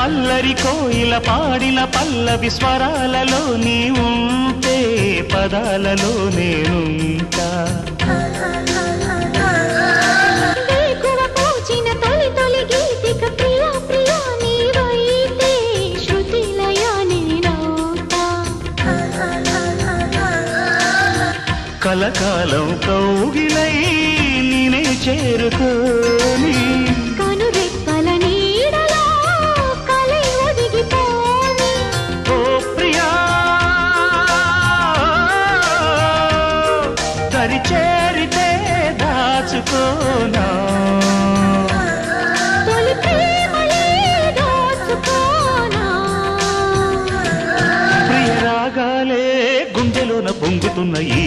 అల్లరి కోయిల పాడిన పల్లవి స్వరాలలో నీ ఉంటే పదాలలో నేనుంటా వేకువ పూచిన తొలి తొలి గీతిక ప్రియా ప్రియా నీవైతే శృతిలయ నేనవుతా కలకాలం కౌగిలై నేనే చేరుకోని కనురెప్పల నీడలో కలై ఒదిగిపోని ఓ ప్రియా దరి చేరితే దాచుకోనా తొలి ప్రేమలే దోచుకోనా ప్రియ రాగాలే గుండెలోన పొంగుతున్న ఈ